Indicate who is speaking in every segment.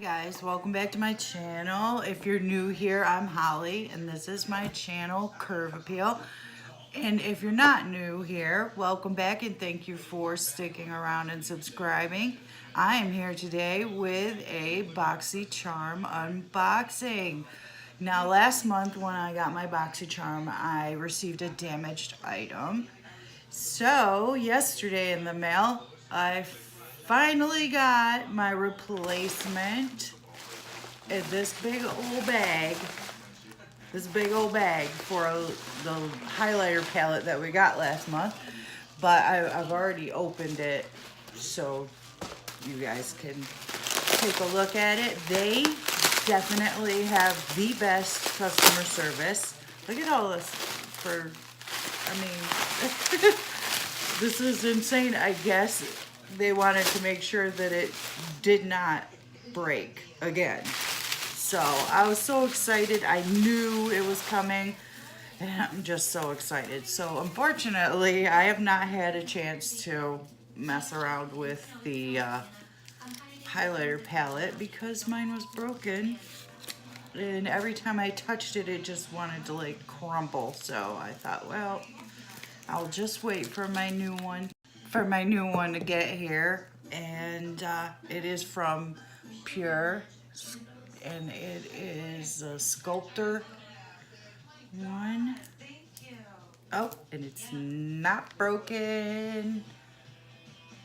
Speaker 1: guys, welcome back to my channel. If you're new here, I'm Holly and this is my channel, Curve Appeal. And if you're not new here, welcome back and thank you for sticking around and subscribing. I am here today with a BOXY-Charm unboxing. Now last month when I got my BOXY-Charm, I received a damaged item. So yesterday in the mail, I finally got my replacement in this big old bag. This big old bag for the highlighter palette that we got last month. But I've already opened it so you guys can take a look at it. They definitely have the best customer service. Look at all this for, I mean, this is insane. I guess they wanted to make sure that it did not break again. So I was so excited. I knew it was coming and I'm just so excited. So unfortunately, I have not had a chance to mess around with the highlighter palette because mine was broken. And every time I touched it, it just wanted to like crumble. So I thought, well, I'll just wait for my new one. To get here, and it is from Pure, and it is a sculptor one. Oh, and it's not broken.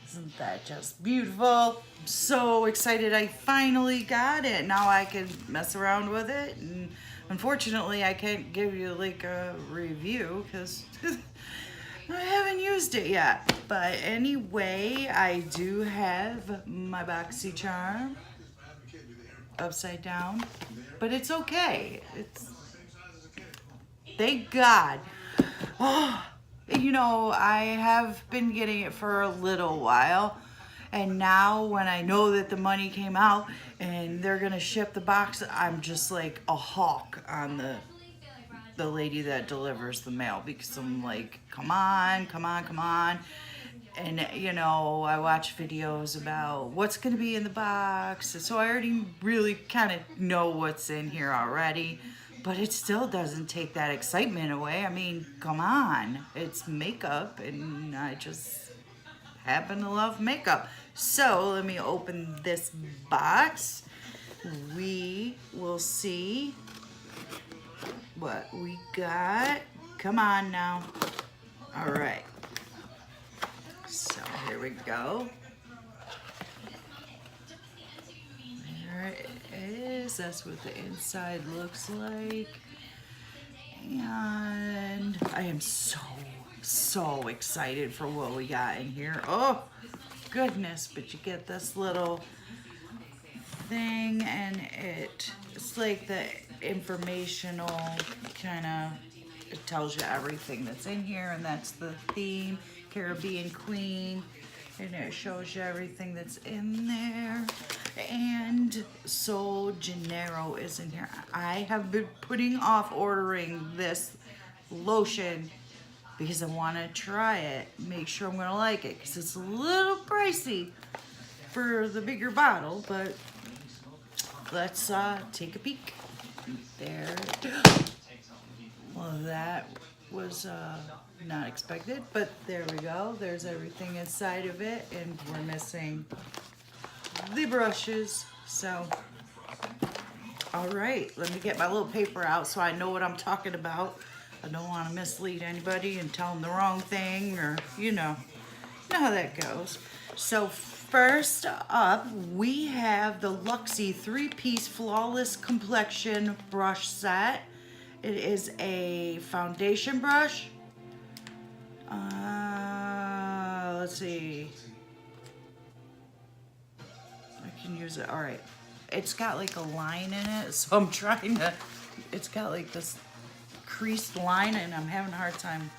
Speaker 1: Isn't that just beautiful? I'm so excited I finally got it. Now I can mess around with it, and unfortunately I can't give you like a review because I haven't used it yet. But anyway, I do have my BOXY-Charm upside down, but it's okay. Thank God. Oh, you know, I have been getting it for a little while, and now when I know that the money came out and they're gonna ship the box, I'm just like a hawk on the lady that delivers the mail, because I'm like, come on. And you know, I watch videos about what's gonna be in the box, so I already really kind of know what's in here already, but it still doesn't take that excitement away. I mean, come on, it's makeup and I just happen to love makeup. So let me open this box. We will see what we got. Come on now. All right. So here we go. There it is. That's what the inside looks like. And I am so excited for what we got in here. Oh, goodness. But you get this little thing, and it's like the informational kind of, it tells you everything that's in here, and that's the theme, Caribbean Queen, and it shows you everything that's in there. And Sol Janeiro is in here. I have been putting off ordering this lotion because I want to try it, make sure I'm gonna like it, because it's a little pricey for the bigger bottle, but let's take a peek. There. Well, that was not expected, but there we go. There's everything inside of it, and we're missing the brushes. So, all right, let me get my little paper out so I know what I'm talking about. I don't want to mislead anybody and tell them the wrong thing, or you know how that goes. So first up, we have the Luxie 3-piece Flawless Complexion brush set. It is a foundation brush. Let's see. I can use it. All right. It's got like a line in it, so I'm trying to, it's got like this creased line and I'm having a hard time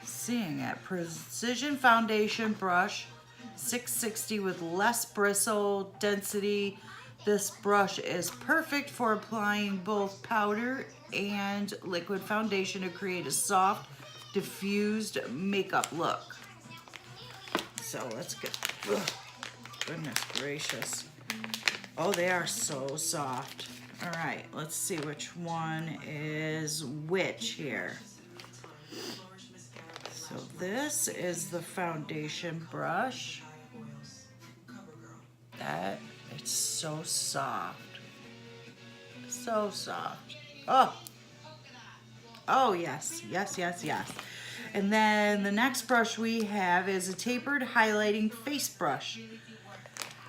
Speaker 1: seeing it. Precision foundation brush. 660 with less bristle density. This brush is perfect for applying both powder and liquid foundation to create a soft, diffused makeup look. So let's get, ugh, goodness gracious. Oh, they are so soft. All right, let's see which one is which here. So this is the foundation brush. That, it's so soft. So soft. Oh. Oh, yes. Yes, yes, yes. And then the next brush we have is a tapered highlighting face brush.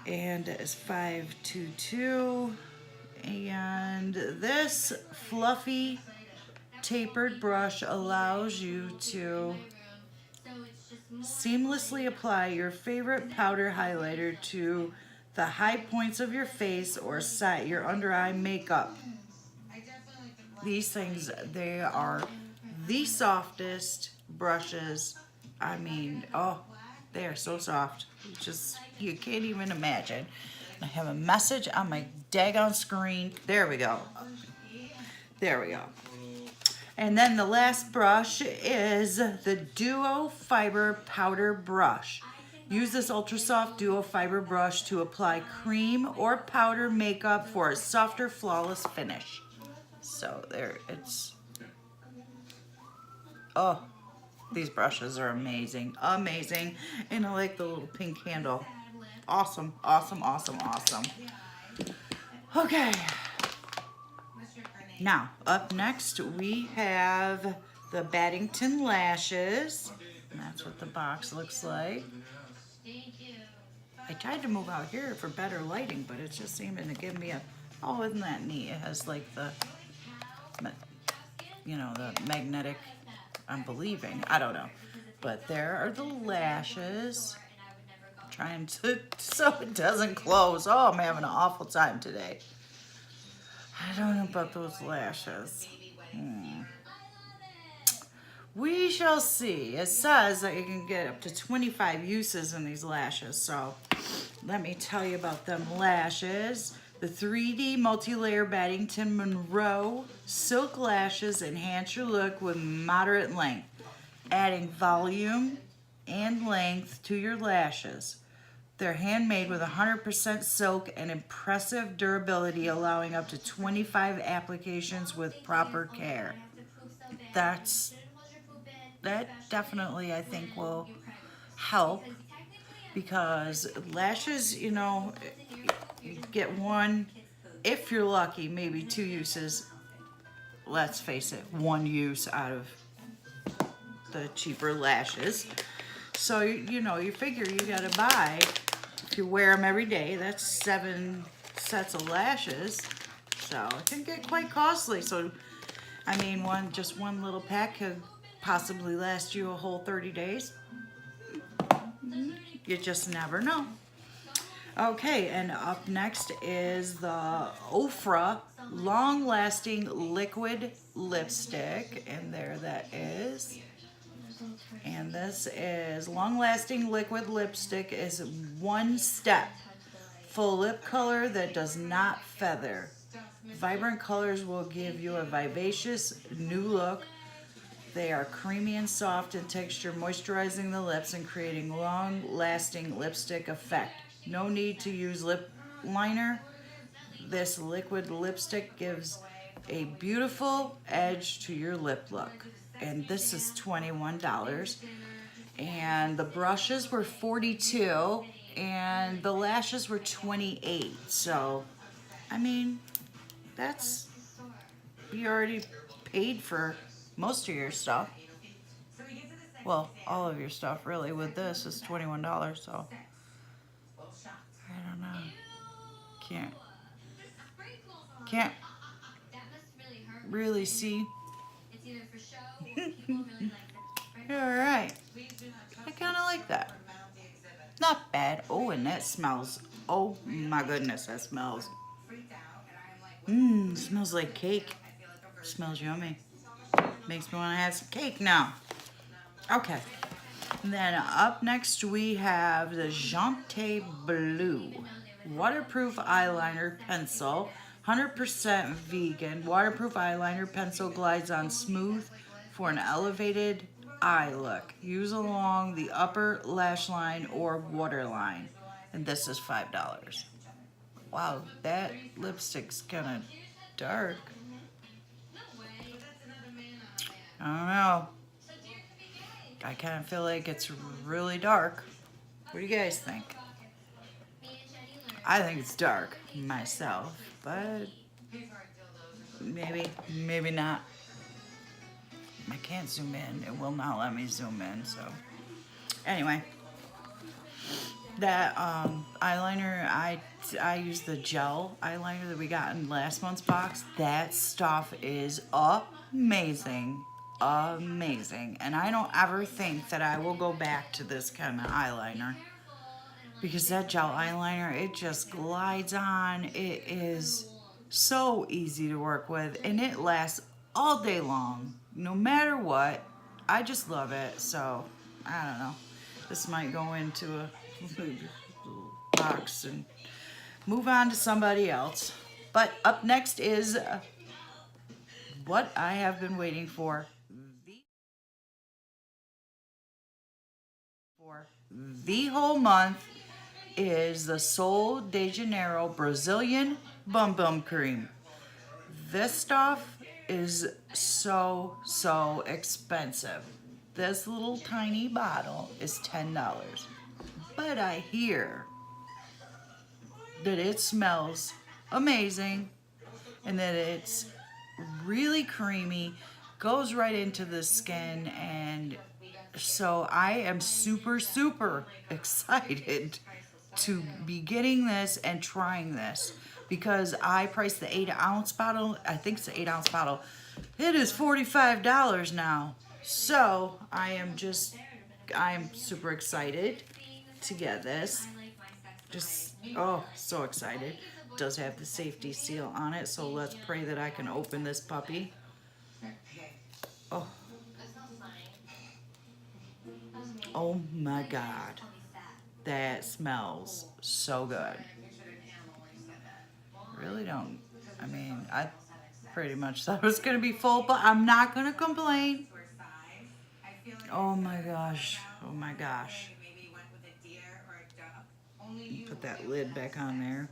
Speaker 1: And it's 522. And this fluffy tapered brush allows you to seamlessly apply your favorite powder highlighter to the high points of your face or set your under eye makeup. These things, they are the softest brushes. I mean, oh, they are so soft. Just, you can't even imagine. I have a message on my daggone screen. There we go. There we go. And then the last brush is the Duo Fiber Powder Brush. Use this ultra soft Duo Fiber brush to apply cream or powder makeup for a softer, flawless finish. So there, it's, oh, these brushes are amazing, amazing. And I like the little pink handle. Awesome, awesome, awesome, awesome. Okay. Now, up next, we have the Baddington lashes. And that's what the box looks like. I tried to move out here for better lighting, but it's just seeming to give me a, oh, isn't that neat? It has like the, you know, the magnetic, I'm believing, I don't know. But there are the lashes. I'm trying to, so it doesn't close. Oh, I'm having an awful time today. I don't know about those lashes. We shall see. It says that you can get up to 25 uses in these lashes. So let me tell you about them lashes. The 3D multi-layer Baddington Monroe silk lashes enhance your look with moderate length, adding volume and length to your lashes. They're handmade with 100% silk and impressive durability, allowing up to 25 applications with proper care. That definitely, I think, will help, because lashes, you know, you get one, if you're lucky, maybe 2 uses. Let's face it, 1 use out of the cheaper lashes. So, you know, you figure you gotta buy, if you wear them every day, that's 7 sets of lashes. So it can get quite costly. So, I mean, just one little pack could possibly last you a whole 30 days. You just never know. Okay, and up next is the Ofra long-lasting liquid lipstick, and there that is. And this is long-lasting liquid lipstick is 1 step. Full lip color that does not feather. Vibrant colors will give you a vivacious new look. They are creamy and soft in texture, moisturizing the lips and creating long-lasting lipstick effect. No need to use lip liner. This liquid lipstick gives a beautiful edge to your lip look. And this is $21. And the brushes were $42, and the lashes were $28. So, I mean, that's, you already paid for most of your stuff. Well, all of your stuff really with this is $21, so I don't know. Can't really see. Alright. I kind of like that. Not bad. Oh, and that smells. Oh my goodness, that smells. Smells like cake. Smells yummy. Makes me want to have some cake now. Okay. And then up next we have the Jante Blue Waterproof Eyeliner Pencil. 100% vegan. Waterproof eyeliner pencil glides on smooth for an elevated eye look. Use along the upper lash line or waterline. And this is $5. Wow, that lipstick's kind of dark. I don't know. I kind of feel like it's really dark. What do you guys think? I think it's dark myself, but maybe not. I can't zoom in. It will not let me zoom in, so. Anyway, that eyeliner, I used the gel eyeliner that we got in last month's box. That stuff is amazing. Amazing. And I don't ever think that I will go back to this kind of eyeliner. Because that gel eyeliner, it just glides on. It is so easy to work with, and it lasts all day long, no matter what. I just love it. So, I don't know. This might go into a box and move on to somebody else. But up next is what I have been waiting for the whole month is the Sol de Janeiro Brazilian Bum Bum Cream. This stuff is so expensive. This little tiny bottle is $10. But I hear that it smells amazing and that it's really creamy, goes right into the skin, and so I am super excited to be getting this and trying this, because I priced the 8-ounce bottle. I think it's the 8-ounce bottle. It is $45 now. So I'm super excited to get this. Just, oh, so excited. It does have the safety seal on it, so let's pray that I can open this puppy. Oh. Oh my God. That smells so good. Really don't. I mean, I pretty much thought it was going to be full, but I'm not going to complain. Oh my gosh. Oh my gosh. Put that lid back on there.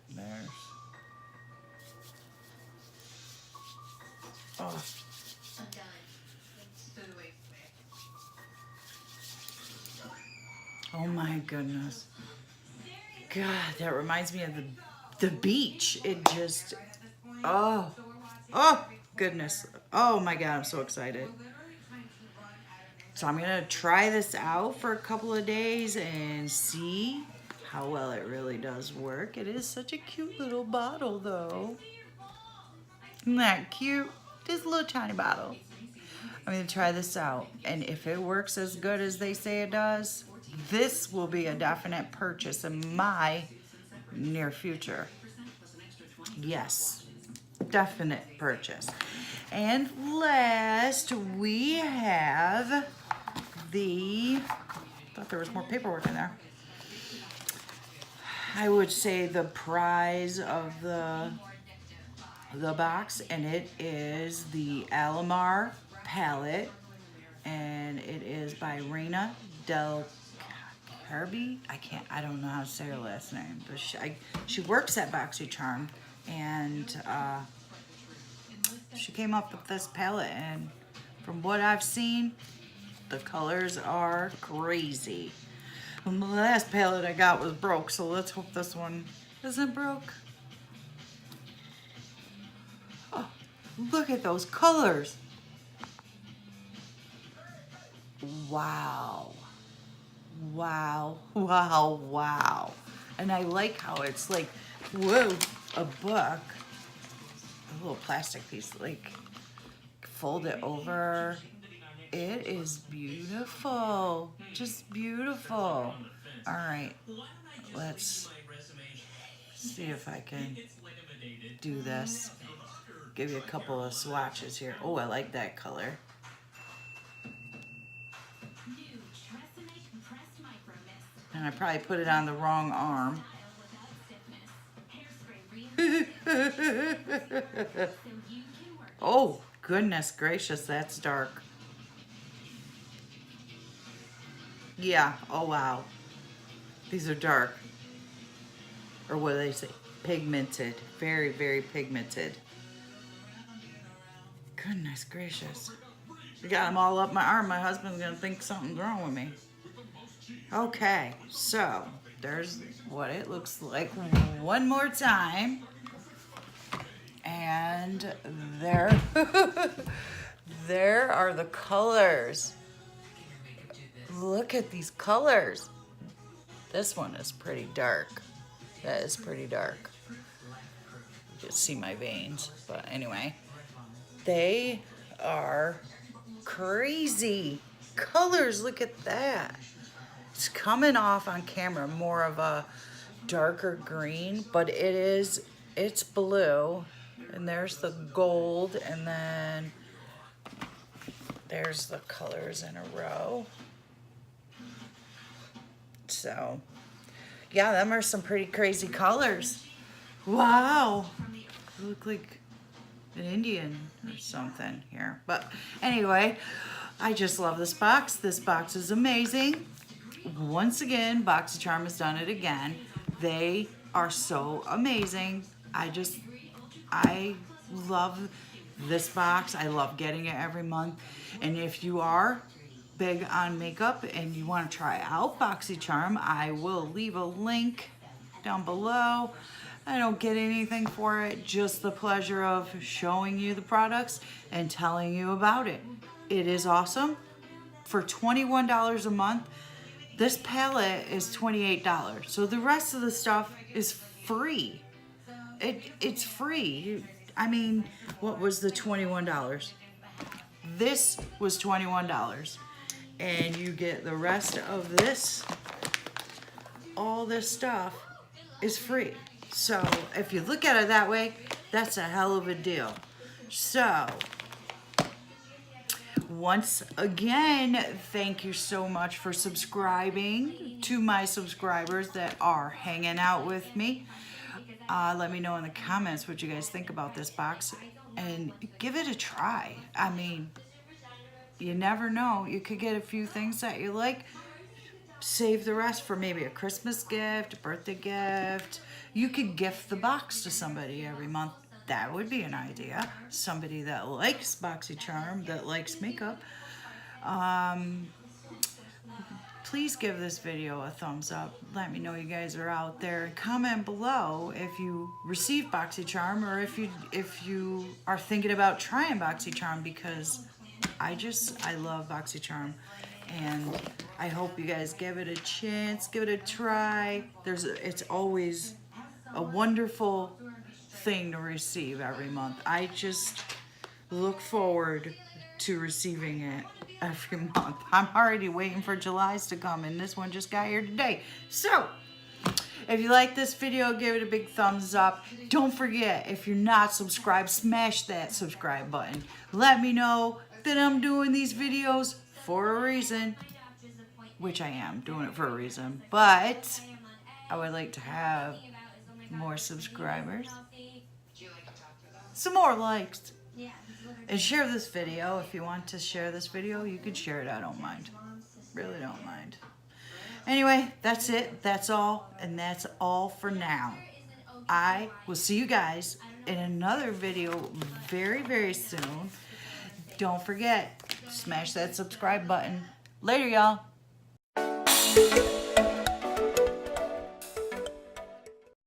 Speaker 1: There's. Oh. Oh my goodness. God, that reminds me of the beach. It just, oh goodness. Oh my God, I'm so excited. So I'm gonna try this out for a couple of days and see how well it really does work. It is such a cute little bottle though. Isn't that cute? Just a little tiny bottle. I'm gonna try this out, and if it works as good as they say it does, this will be a definite purchase in my near future. Yes, definite purchase. And last, we have I thought there was more paperwork in there. I would say the prize of the box, and it is the Alamar palette, and it is by Reina Del Carby. I don't know how to say her last name, but she works at BOXY-Charm, and she came up with this palette, and from what I've seen, the colors are crazy. The last palette I got was broke, so let's hope this one isn't broke. Oh, look at those colors. Wow. Wow. Wow. Wow. And I like how it's like, whoa, a book. A little plastic piece, like, fold it over. It is beautiful. Just beautiful. All right. Let's see if I can do this. Give you a couple of swatches here. Oh, I like that color. And I probably put it on the wrong arm. Oh, goodness gracious, that's dark. Yeah, oh wow. These are dark. or what do they say? Pigmented. Very, very pigmented. Goodness gracious. I got them all up my arm. My husband's gonna think something's wrong with me. Okay, so there's what it looks like one more time. And there, there are the colors. Look at these colors. This one is pretty dark. That is pretty dark. You just see my veins, but anyway. They are crazy colors. Look at that. It's coming off on camera more of a darker green, but it's blue. And there's the gold, and then there's the colors in a row. So, yeah, them are some pretty crazy colors. Wow. You look like an Indian or something here. But anyway, I just love this box. This box is amazing. Once again, BOXY-Charm has done it again. They are so amazing. I love this box. I love getting it every month. And if you are big on makeup and you want to try out BOXY-Charm, I will leave a link down below. I don't get anything for it, just the pleasure of showing you the products and telling you about it. It is awesome. For $21 a month, this palette is $28. So the rest of the stuff is free. It's free. I mean, what was the $21? This was $21. And you get the rest of this. All this stuff is free. So if you look at it that way, that's a hell of a deal. So once again, thank you so much for subscribing. To my subscribers that are hanging out with me. Let me know in the comments what you guys think about this box and give it a try. I mean, you never know. You could get a few things that you like. Save the rest for maybe a Christmas gift, a birthday gift. You could gift the box to somebody every month. That would be an idea. Somebody that likes BOXY-Charm, that likes makeup. Please give this video a thumbs up. Let me know you guys are out there. Comment below if you received BOXY-Charm or if you are thinking about trying BOXY-Charm, because I love BOXY-Charm. And I hope you guys give it a chance, give it a try. It's always a wonderful thing to receive every month. I just look forward to receiving it every month. I'm already waiting for July's to come, and this one just got here today. So, if you like this video, give it a big thumbs up. Don't forget, if you're not subscribed, smash that subscribe button. Let me know that I'm doing these videos for a reason, which I am doing it for a reason, but I would like to have more subscribers, some more likes, and share this video. If you want to share this video, you can share it. I don't mind, really don't mind. Anyway, that's it, that's all, and that's all for now. I will see you guys in another video very, very soon. Don't forget, smash that subscribe button. Later, y'all.